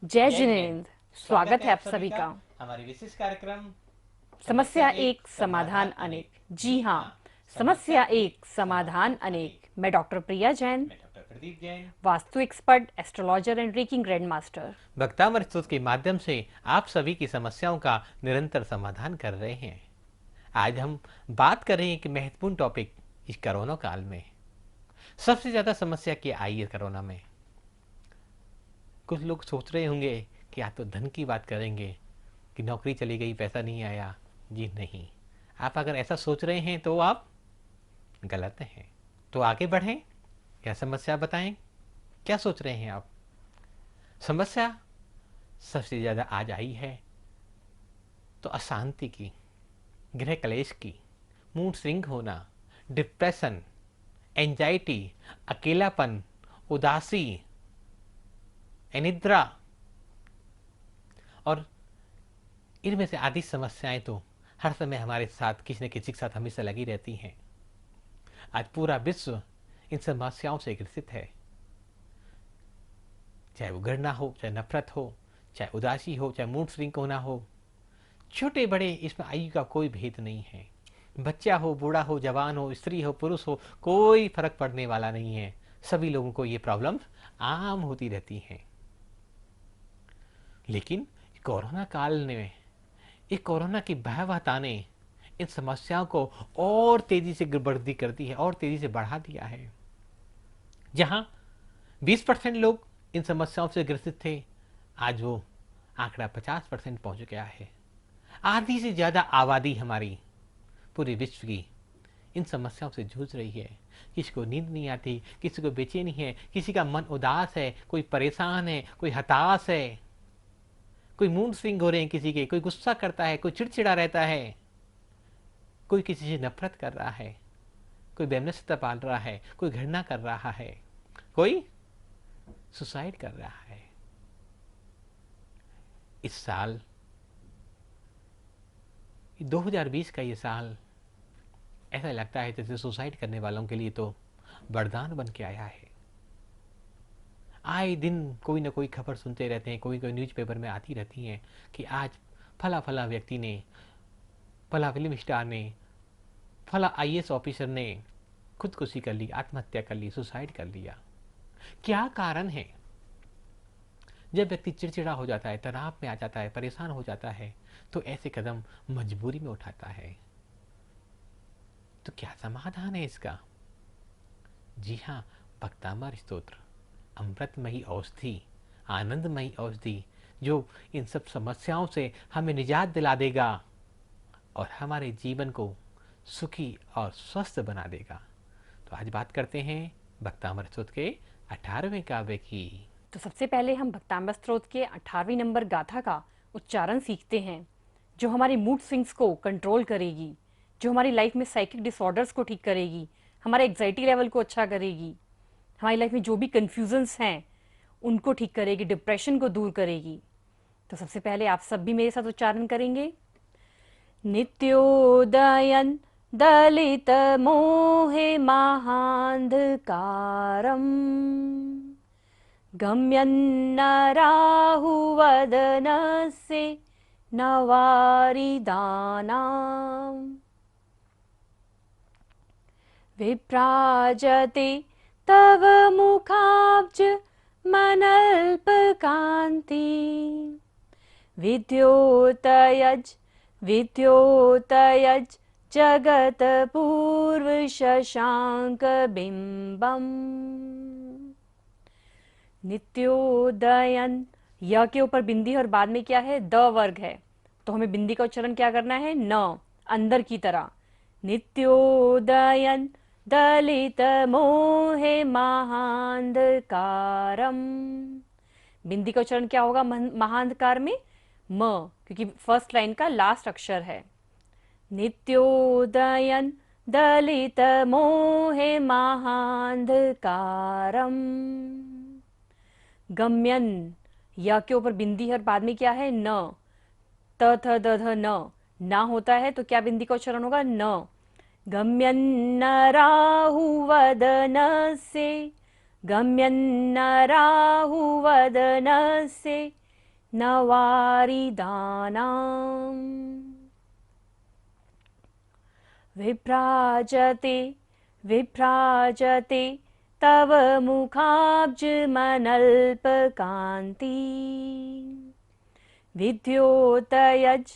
जय जिनेंद्र। स्वागत है आप सभी का हमारे विशेष कार्यक्रम समस्या एक समाधान अनेक। जी हाँ, समस्या एक समाधान अनेक। मैं डॉक्टर प्रिया जैन, मैं doctor Pradeep Jain, vastu expert, astrologer and reiki grand master. Bhaktamrit Stotra के माध्यम से आप सभी की समस्याओं का निरंतर समाधान कर रहे हैं। आज हम बात कर रहे हैं एक महत्वपूर्ण टॉपिक इस कोरोना काल में। सबसे ज्यादा समस्या क्या आई है कोरोना में? कुछ लोग सोच रहे होंगे कि आज तो धन की बात करेंगे कि नौकरी चली गई, पैसा नहीं आया। जी नहीं, आप अगर ऐसा सोच रहे हैं तो आप गलत हैं। तो आगे बढ़ें, क्या समस्या बताएं, क्या सोच रहे हैं आप? समस्या सबसे ज्यादा आज आई है तो अशांति की, गृह क्लेश की, मूड स्विंग होना, डिप्रेशन, एंजाइटी, अकेलापन, उदासी, अनिद्रा, और इनमें से आदि समस्याएं तो हर समय हमारे साथ किसी न किसी के साथ हमेशा लगी रहती हैं। आज पूरा विश्व इन समस्याओं से ग्रसित है, चाहे वो घृणा हो, चाहे नफरत हो, चाहे उदासी हो, चाहे मूड स्विंग होना हो। छोटे बड़े इसमें आयु का कोई भेद नहीं है। बच्चा हो, बूढ़ा हो, जवान हो, स्त्री हो, पुरुष हो, कोई फर्क पड़ने वाला नहीं है। सभी लोगों को ये प्रॉब्लम्स आम होती रहती हैं। लेकिन कोरोना काल में, इस कोरोना की भयावहता ने इन समस्याओं को और तेजी से वृद्धि कर दी है और तेजी से बढ़ा दिया है। जहां 20% लोग इन समस्याओं से ग्रसित थे, आज वो आंकड़ा 50% पहुंच गया है। आधी से ज्यादा आबादी हमारी पूरे विश्व की इन समस्याओं से जूझ रही है। किसी को नींद नहीं आती, किसी को बेचैनी है, किसी का मन उदास है, कोई परेशान है, कोई हताश है, कोई मूड स्विंग हो रहे हैं किसी के, कोई गुस्सा करता है, कोई चिड़चिड़ा रहता है, कोई किसी से नफरत कर रहा है, कोई वैमनस्यता पाल रहा है, कोई घृणा कर रहा है, कोई सुसाइड कर रहा है। इस साल 2020 का ये साल ऐसा लगता है जैसे सुसाइड करने वालों के लिए तो वरदान बन के आया है। आए दिन कोई ना कोई खबर सुनते रहते हैं, कोई कोई न्यूज़पेपर में आती रहती हैं कि आज फला फला व्यक्ति ने, फला फिल्म स्टार ने, फला आईएएस ऑफिसर ने खुदकुशी कर ली, आत्महत्या कर ली, सुसाइड कर लिया। क्या कारण है? जब व्यक्ति चिड़चिड़ा हो जाता है, तनाव में आ जाता है, परेशान हो जाता है, तो ऐसे कदम मजबूरी में उठाता है। तो क्या समाधान है इसका? जी हाँ, भक्तामर स्तोत्र, अमृतमयी औषधि, आनंदमयी औषधि, जो इन सब समस्याओं से हमें निजात दिला देगा और हमारे जीवन को सुखी और स्वस्थ बना देगा। तो आज बात करते हैं भक्तामर स्तोत्र के 18वें काव्य की। तो सबसे पहले हम भक्ताम्बर स्तोत्र के 18वीं नंबर गाथा का उच्चारण सीखते हैं, जो हमारी मूड स्विंग्स को कंट्रोल करेगी, जो हमारी लाइफ में साइकिक डिसऑर्डर्स को ठीक करेगी, हमारे एग्जाइटी लेवल को अच्छा करेगी, हमारी लाइफ में जो भी कन्फ्यूजन्स हैं उनको ठीक करेगी, डिप्रेशन को दूर करेगी। तो सबसे पहले आप सब भी मेरे साथ उच्चारण करेंगे। नित्योदयन दलित मोहे महांधकारम गम्यन्न राहुवदनस्य नवारिदानाम् विभ्राजते तव मुखाब्ज मनल्पकान्ति विद्योतयज विद्योतयज जगत पूर्व शशांक बिंबम। नित्योदयन, य के ऊपर बिंदी और बाद में क्या है? द वर्ग है, तो हमें बिंदी का उच्चारण क्या करना है? न, अंदर की तरह। नित्योदयन दलित मोहे महांधकारम। बिंदी का उच्चारण क्या होगा महांधकार में? म, क्योंकि फर्स्ट लाइन का लास्ट अक्षर है। नित्योदयन दलित मोहे महांधकारम। गम्यन, या के ऊपर बिंदी है और बाद में क्या है? न, त थ द ध न, ना होता है तो क्या बिंदी का उच्चारण होगा? न। गम्यन्न राहुवदनस्य, गम्यन्न राहुवदनस्य न वारिदानाम् विभ्राजते विभ्राजते तव मुखाब्जमनल्पकान्ति विद्योतयज,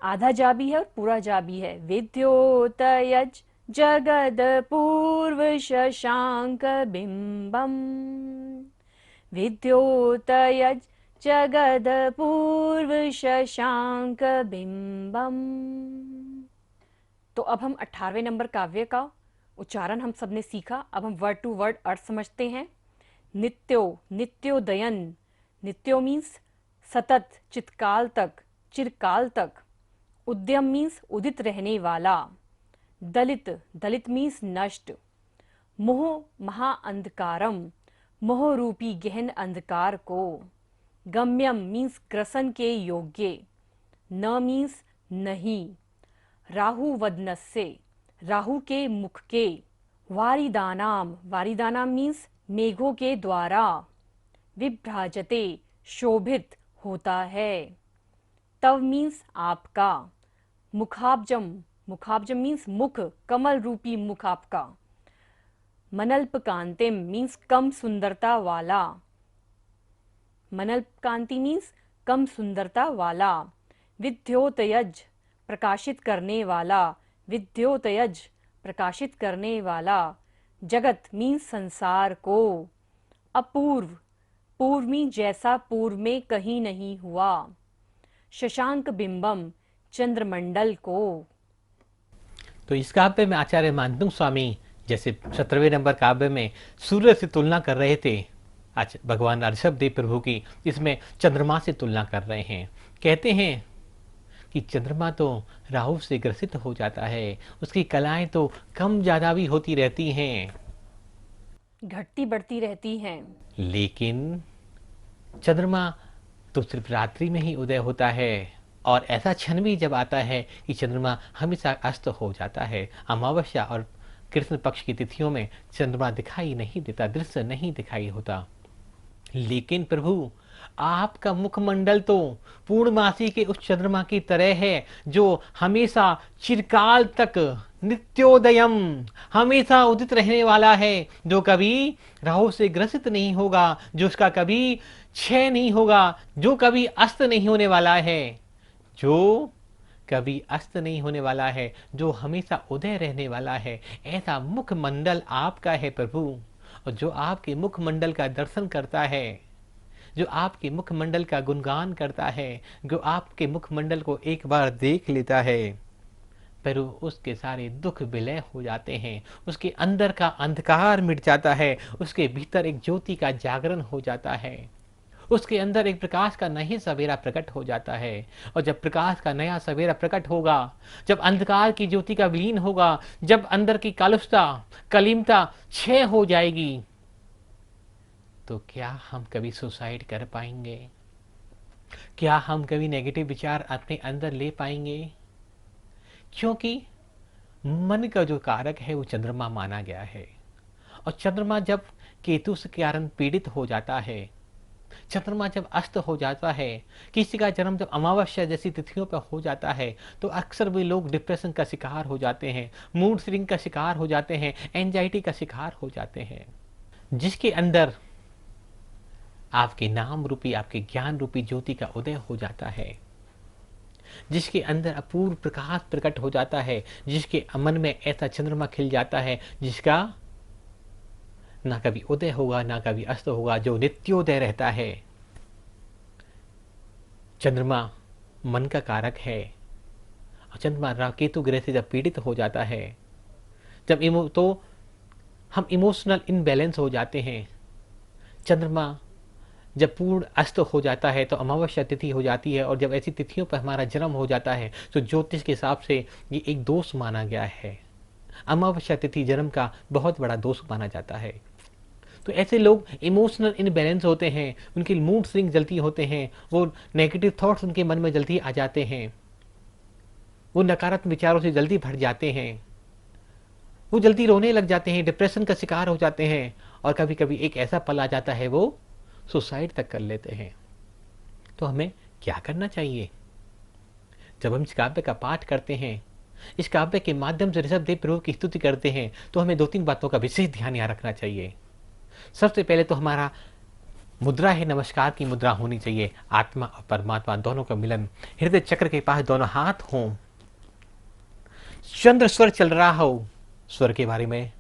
आधा जा भी है और पूरा जा भी है। विद्योतयज जगद पूर्व शशांक बिंबम, विद्योतयज जगद पूर्व शशांक बिंबम। तो अब हम 18वें नंबर काव्य का उच्चारण हम सबने सीखा। अब हम वर्ड टू वर्ड अर्थ समझते हैं। नित्यो, नित्योदयन, नित्यो मीन्स सतत, चितकाल तक, चिरकाल तक। उद्यम मीन्स उदित रहने वाला। दलित, दलित मीन्स नष्ट। मोह महा अंधकारम, मोह रूपी गहन अंधकार को। गम्यम मीन्स ग्रसन के योग्य। न मीन्स नहीं। राहु वदनस्य, राहु के मुख के। वारिदानाम, वारिदानाम मीन्स मेघों के द्वारा। विभ्राजते, शोभित होता है। तव मीन्स आपका। मुखाब्जम, मुखाब्जम मीन्स मुख, कमल रूपी मुख आपका। मनल्पकांतिम मीन्स कम सुंदरता वाला। मनल्पकांति मीन्स कम सुंदरता वाला। विद्योतयज, प्रकाशित करने वाला। विद्योतयज, प्रकाशित करने वाला। जगत मीन्स संसार को। अपूर्व, पूर्व मीन्स जैसा पूर्व में कहीं नहीं हुआ। शशांक बिंबम, चंद्रमंडल को। तो इस काव्य में आचार्य मानतुंग स्वामी जैसे 17वें नंबर काव्य में सूर्य से तुलना कर रहे थे, आज भगवान ऋषभदेव प्रभु की इसमें चंद्रमा से तुलना कर रहे हैं। कहते हैं कि चंद्रमा तो राहु से ग्रसित हो जाता है, उसकी कलाएं तो कम ज़्यादा भी होती रहती हैं, घटती बढ़ती रहती हैं। लेकिन चंद्रमा तो सिर्फ रात्रि में ही उदय होता है, और ऐसा क्षण भी जब आता है कि चंद्रमा हमेशा अस्त हो जाता है। अमावस्या और कृष्ण पक्ष की तिथियों में चंद्रमा दिखाई नहीं देता, दृश्य नहीं दिखाई होता। लेकिन प्रभु, आपका मुखमंडल तो पूर्णमासी के उस चंद्रमा की तरह है जो हमेशा चिरकाल तक नित्योदयम, हमेशा उदित रहने वाला है, जो कभी राहु से ग्रसित नहीं होगा, जो उसका कभी क्षय नहीं होगा, जो कभी अस्त नहीं होने वाला है, जो कभी अस्त नहीं होने वाला है, जो हमेशा उदय रहने वाला है। ऐसा मुखमंडल आपका है प्रभु, और जो आपके मुखमंडल का दर्शन करता है, जो आपके मुखमंडल का गुणगान करता है, जो आपके मुखमंडल को एक बार देख लेता है, पर उसके सारे दुख विलय हो जाते हैं, उसके अंदर का अंधकार मिट जाता है, उसके भीतर एक ज्योति का जागरण हो जाता है, उसके अंदर एक प्रकाश का नया सवेरा प्रकट हो जाता है। और जब प्रकाश का नया सवेरा प्रकट होगा, जब अंधकार की ज्योति का विलीन होगा, जब अंदर की कालुषता, कलीमता क्षय हो जाएगी, तो क्या हम कभी सुसाइड कर पाएंगे? क्या हम कभी नेगेटिव विचार अपने अंदर ले पाएंगे? क्योंकि मन का जो कारक है वो चंद्रमा माना गया है, और चंद्रमा जब केतु के कारण पीड़ित हो जाता है, चंद्रमा जब अस्त हो जाता है, किसी का जन्म जब अमावस्या जैसी तिथियों पर हो जाता है, तो अक्सर वे लोग डिप्रेशन का शिकार हो जाते हैं, मूड स्विंग का शिकार हो जाते हैं, एंजाइटी का शिकार हो जाते हैं। जिसके अंदर आपके नाम रूपी, आपके ज्ञान रूपी ज्योति का उदय हो जाता है, जिसके अंदर अपूर्व प्रकाश प्रकट हो जाता है, जिसके मन में ऐसा चंद्रमा खिल जाता है जिसका ना कभी उदय होगा ना कभी अस्त होगा, जो नित्योदय रहता है। चंद्रमा मन का कारक है, और चंद्रमा केतु ग्रह से जब पीड़ित हो जाता है, जब तो हम इमोशनल इनबैलेंस हो जाते हैं। चंद्रमा जब पूर्ण अस्त हो जाता है तो अमावस्या तिथि हो जाती है, और जब ऐसी तिथियों पर हमारा जन्म हो जाता है तो ज्योतिष के हिसाब से ये एक दोष माना गया है। अमावस्या तिथि जन्म का बहुत बड़ा दोष माना जाता है। तो ऐसे लोग इमोशनल इनबैलेंस होते हैं, उनके मूड स्विंग जल्दी होते हैं, वो नेगेटिव थॉट्स उनके मन में जल्दी आ जाते हैं, वो नकारात्मक विचारों से जल्दी भर जाते हैं, वो जल्दी रोने लग जाते हैं, डिप्रेशन का शिकार हो जाते हैं, और कभी कभी एक ऐसा पल आ जाता है वो सुसाइड तक कर लेते हैं। तो हमें क्या करना चाहिए? जब हम इस काव्य का पाठ करते हैं, इस काव्य के माध्यम से ऋषभ देव प्रभु की स्तुति करते हैं, तो हमें 2-3 बातों का विशेष ध्यान यहाँ रखना चाहिए। सबसे पहले तो हमारा मुद्रा है, नमस्कार की मुद्रा होनी चाहिए। आत्मा और परमात्मा दोनों का मिलन, हृदय चक्र के पास दोनों हाथ हों, चंद्र स्वर चल रहा हो। स्वर के बारे में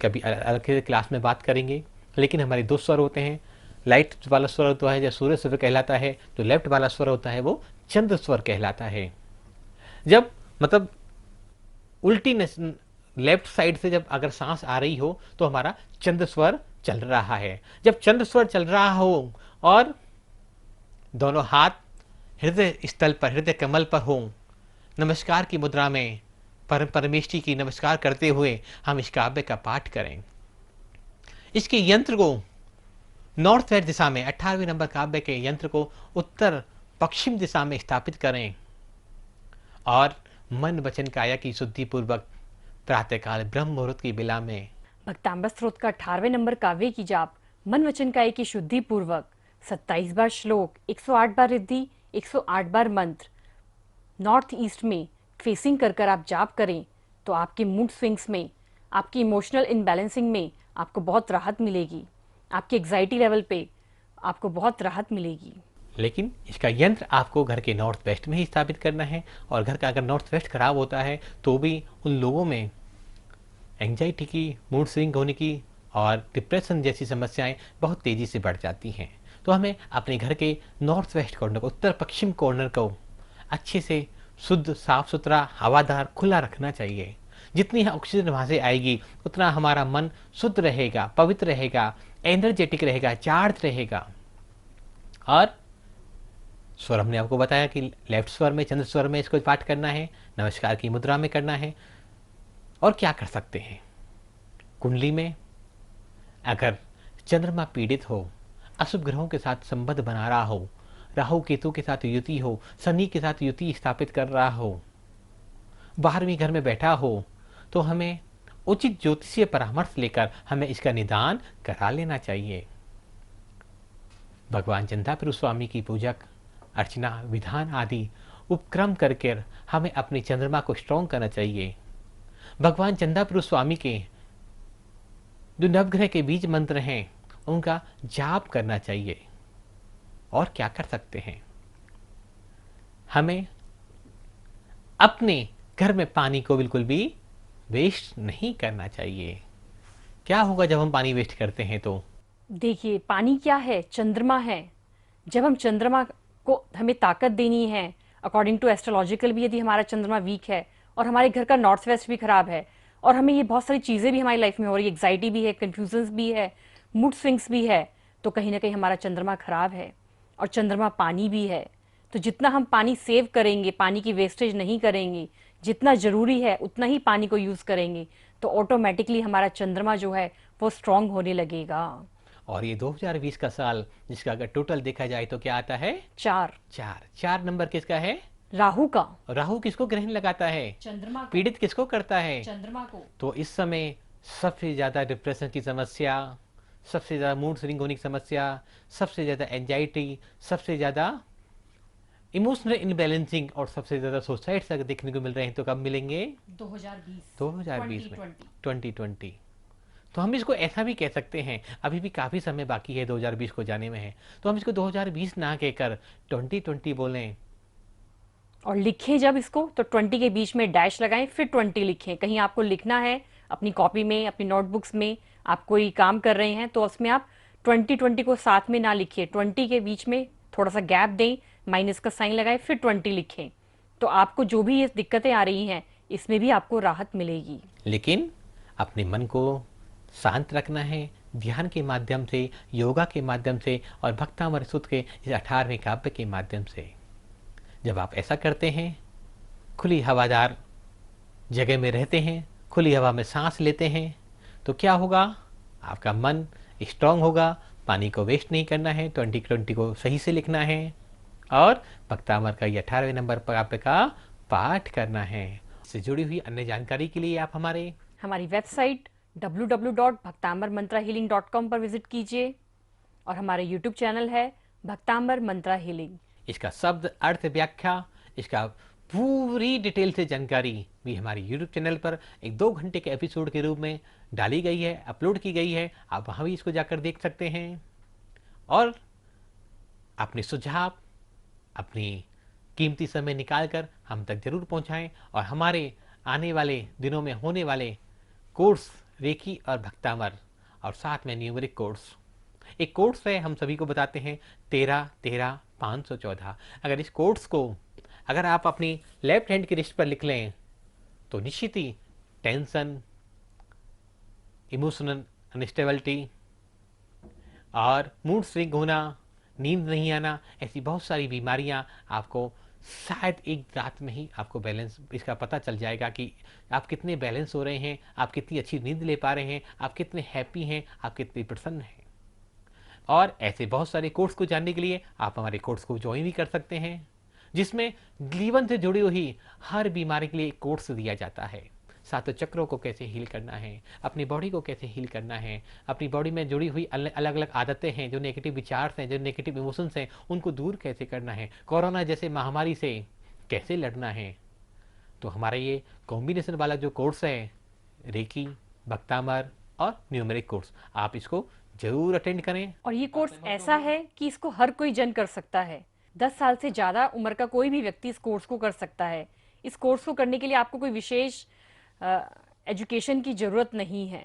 कभी अलग क्लास में बात करेंगे, लेकिन हमारे 2 स्वर होते हैं। लाइट वाला स्वर होता है जो सूर्य स्वर कहलाता है, जो लेफ्ट वाला स्वर होता है वो चंद्र स्वर कहलाता है। जब मतलब उल्टी लेफ्ट साइड से जब अगर सांस आ रही हो तो हमारा चंद्र स्वर चल रहा है। जब चंद्र स्वर चल रहा हो और दोनों हाथ हृदय स्थल पर, हृदय कमल पर हो, नमस्कार की मुद्रा में परमेष्ठी की नमस्कार करते हुए हम इस काव्य का पाठ करें। इसके यंत्र को नॉर्थ वेस्ट दिशा में 18वें नंबर काव्य के यंत्र को उत्तर पश्चिम दिशा में स्थापित करें और मन वचन काया की शुद्धि पूर्वक प्रातःकाल ब्रह्म मुहूर्त की बेला में भक्तांबर स्तोत्र का 18वें नंबर काव्य की जाप मन वचन काया की शुद्धि पूर्वक 27 बार श्लोक, 108 बार रिद्धि, 108 बार मंत्र नॉर्थ ईस्ट में फेसिंग कर आप जाप करें तो आपके मूड स्विंग्स में, आपकी इमोशनल इनबैलेंसिंग में आपको बहुत राहत मिलेगी। आपके एग्जाइटी लेवल पे आपको बहुत राहत मिलेगी। लेकिन इसका यंत्र आपको घर के नॉर्थ वेस्ट में ही स्थापित करना है, और घर का अगर नॉर्थ वेस्ट खराब होता है तो भी उन लोगों में एंजाइटी की, मूड स्विंग होने की और डिप्रेशन जैसी समस्याएं बहुत तेज़ी से बढ़ जाती हैं। तो हमें अपने घर के नॉर्थ वेस्ट कॉर्नर को, उत्तर पश्चिम कॉर्नर को अच्छे से शुद्ध, साफ सुथरा, हवादार, खुला रखना चाहिए। जितनी ऑक्सीजन वहाँ से आएगी उतना हमारा मन शुद्ध रहेगा, पवित्र रहेगा, एनर्जेटिक रहेगा, चार्ज रहेगा। और स्वर हमने आपको बताया कि लेफ्ट स्वर में, चंद्र स्वर में इसको पाठ करना है, नमस्कार की मुद्रा में करना है। और क्या कर सकते हैं? कुंडली में अगर चंद्रमा पीड़ित हो, अशुभ ग्रहों के साथ संबंध बना रहा हो, राहु केतु के साथ युति हो, शनि के साथ युति स्थापित कर रहा हो, 12वें घर में बैठा हो, तो हमें उचित ज्योतिषीय परामर्श लेकर हमें इसका निदान करा लेना चाहिए। भगवान चंद्राप्रभु स्वामी की पूजक अर्चना विधान आदि उपक्रम करके हमें अपने चंद्रमा को स्ट्रॉन्ग करना चाहिए। भगवान चंद्राप्रभु स्वामी के जो नवग्रह के बीज मंत्र हैं उनका जाप करना चाहिए। और क्या कर सकते हैं? हमें अपने घर में पानी को बिल्कुल भी वेस्ट नहीं करना चाहिए। क्या होगा जब हम पानी वेस्ट करते हैं? तो देखिए, पानी क्या है? चंद्रमा है। जब हम चंद्रमा को हमें ताकत देनी है, अकॉर्डिंग टू एस्ट्रोलॉजिकल भी यदि हमारा चंद्रमा वीक है और हमारे घर का नॉर्थ वेस्ट भी खराब है और हमें ये बहुत सारी चीज़ें भी हमारी लाइफ में हो रही है, एग्जाइटी भी है, कन्फ्यूजन्स भी है, मूड स्विंग्स भी है, तो कहीं ना कहीं हमारा चंद्रमा खराब है। और चंद्रमा पानी भी है, तो जितना हम पानी सेव करेंगे, पानी की वेस्टेज नहीं करेंगे, जितना ज़रूरी है उतना ही पानी को यूज़ करेंगे, तो ऑटोमेटिकली हमारा चंद्रमा जो है वो स्ट्रांग होने लगेगा। और ये 2020 का साल जिसका अगर टोटल देखा जाए तो क्या आता है? 4 नंबर किसका है? राहु का। राहु किसको ग्रहण लगाता है? चंद्रमा को। पीड़ित किसको करता है? चंद्रमा को। तो इस समय सबसे ज़्यादा डिप्रेशन की समस्या, सबसे ज़्यादा मूड स्विंग होने की समस्या, सबसे ज़्यादा एंजाइटी, सबसे ज़्यादा इमोशनल इनबैलेंसिंग और सबसे ज़्यादा सुसाइड्स अगर देखने को मिल रहे हैं तो कब मिलेंगे? 2020 में, 2020। तो हम इसको ऐसा भी कह सकते हैं, अभी भी काफ़ी समय बाकी है 2020 को जाने में है, तो हम इसको 2020 ना कहकर 2020 बोलें। और लिखें जब इसको तो 20 के बीच में डैश लगाएं, फिर 20 लिखें। कहीं आपको लिखना है अपनी कॉपी में, अपनी नोटबुक्स में, आप कोई काम कर रहे हैं तो उसमें आप 2020 को साथ में ना लिखिए, 20 के बीच में थोड़ा सा गैप दें, माइनस का साइन लगाएं, फिर 20 लिखें। तो आपको जो भी ये दिक्कतें आ रही हैं इसमें भी आपको राहत मिलेगी। लेकिन अपने मन को शांत रखना है ध्यान के माध्यम से, योगा के माध्यम से और भक्तामृत सूत्र के इस 18वें काव्य के माध्यम से। जब आप ऐसा करते हैं, खुली हवादार जगह में रहते हैं, खुली हवा में सांस लेते हैं, तो क्या होगा? आपका मन स्ट्रांग होगा। पानी को वेस्ट नहीं करना है, 2020 को सही से लिखना है और भक्तामृत का ये 18वें नंबर काव्य का पाठ करना है। इससे जुड़ी हुई अन्य जानकारी के लिए आप हमारी वेबसाइट www.bhaktambarmantrahealing.com पर विजिट कीजिए और हमारे YouTube चैनल है भक्तांबर मंत्रा हीलिंग। इसका शब्द अर्थ व्याख्या, इसका पूरी डिटेल से जानकारी भी हमारे यूट्यूब चैनल पर एक 2 घंटे के एपिसोड के रूप में डाली गई है, अपलोड की गई है। आप वहाँ भी इसको जाकर देख सकते हैं और अपने सुझाव, अपनी कीमती समय निकालकर हम तक जरूर पहुँचाएं और हमारे आने वाले दिनों में होने वाले कोर्स रेकी और भक्तामर और साथ में न्यूमेरिक कोर्स, एक कोर्स है हम सभी को बताते हैं 13-13-514। अगर इस कोर्स को अगर आप अपनी लेफ्ट हैंड की रिस्ट पर लिख लें तो निश्चित ही टेंशन, इमोशनल अनस्टेबिलिटी और मूड स्विंग होना, नींद नहीं आना, ऐसी बहुत सारी बीमारियां आपको शायद एक रात में ही आपको बैलेंस इसका पता चल जाएगा कि आप कितने बैलेंस हो रहे हैं, आप कितनी अच्छी नींद ले पा रहे हैं, आप कितने हैप्पी हैं, आप कितने प्रसन्न हैं। और ऐसे बहुत सारे कोर्स को जानने के लिए आप हमारे कोर्स को ज्वाइन भी कर सकते हैं, जिसमें जीवन से जुड़ी हुई हर बीमारी के लिए एक कोर्स दिया जाता है। सातों चक्रों को कैसे हील करना है, अपनी बॉडी को कैसे हील करना है, अपनी बॉडी में जुड़ी हुई अलग अलग आदतें हैं, जो नेगेटिव विचार हैं, जो नेगेटिव इमोशंस हैं, उनको दूर कैसे करना है, कोरोना जैसे महामारी से कैसे लड़ना है। तो हमारा ये कॉम्बिनेशन वाला जो कोर्स है, रेकी, भक्तामर और न्यूमेरिक कोर्स, आप इसको जरूर अटेंड करें। और ये कोर्स ऐसा है कि इसको हर कोई जन कर सकता है। 10 साल से ज़्यादा उम्र का कोई भी व्यक्ति इस कोर्स को कर सकता है। इस कोर्स को करने के लिए आपको कोई विशेष एजुकेशन की ज़रूरत नहीं है।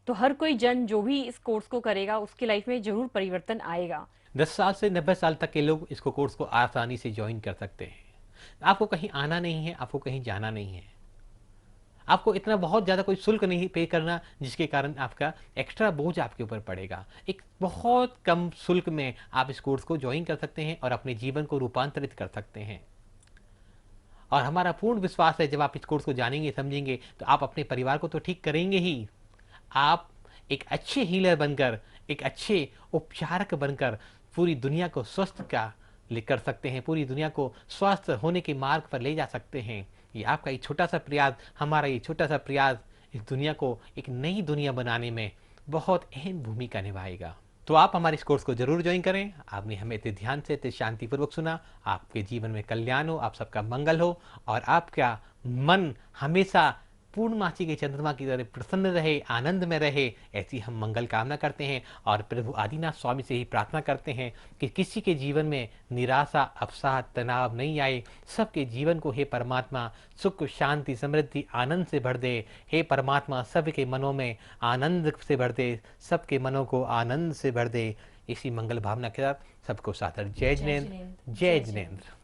तो हर कोई जन जो भी इस कोर्स को करेगा उसकी लाइफ में ज़रूर परिवर्तन आएगा। 10 साल से 90 साल तक के लोग इसको कोर्स को आसानी से ज्वाइन कर सकते हैं। आपको कहीं आना नहीं है, आपको कहीं जाना नहीं है, आपको इतना बहुत ज़्यादा कोई शुल्क नहीं पे करना जिसके कारण आपका एक्स्ट्रा बोझ आपके ऊपर पड़ेगा। एक बहुत कम शुल्क में आप इस कोर्स को ज्वाइन कर सकते हैं और अपने जीवन को रूपांतरित कर सकते हैं। और हमारा पूर्ण विश्वास है जब आप इस कोर्स को जानेंगे, समझेंगे, तो आप अपने परिवार को तो ठीक करेंगे ही, आप एक अच्छे हीलर बनकर, एक अच्छे उपचारक बनकर पूरी दुनिया को स्वस्थ कर सकते हैं, पूरी दुनिया को स्वस्थ होने के मार्ग पर ले जा सकते हैं। ये आपका एक छोटा सा प्रयास, हमारा ये छोटा सा प्रयास इस दुनिया को एक नई दुनिया बनाने में बहुत अहम भूमिका निभाएगा। तो आप हमारे इस कोर्स को जरूर ज्वाइन करें। आपने हमें इतने ध्यान से, इतने शांतिपूर्वक सुना। आपके जीवन में कल्याण हो, आप सबका मंगल हो और आपका मन हमेशा पूर्णमासी के चंद्रमा की तरह प्रसन्न रहे, आनंद में रहे, ऐसी हम मंगल कामना करते हैं। और प्रभु आदिनाथ स्वामी से ही प्रार्थना करते हैं कि किसी के जीवन में निराशा, अवसाद, तनाव नहीं आए। सबके जीवन को हे परमात्मा सुख, शांति, समृद्धि, आनंद से भर दे। हे परमात्मा सबके मनों में आनंद से भर दे, सबके मनों को आनंद से भर दे। इसी मंगल भावना के साथ सबको सादर जय जिनेंद्र, जय जिनेंद्र।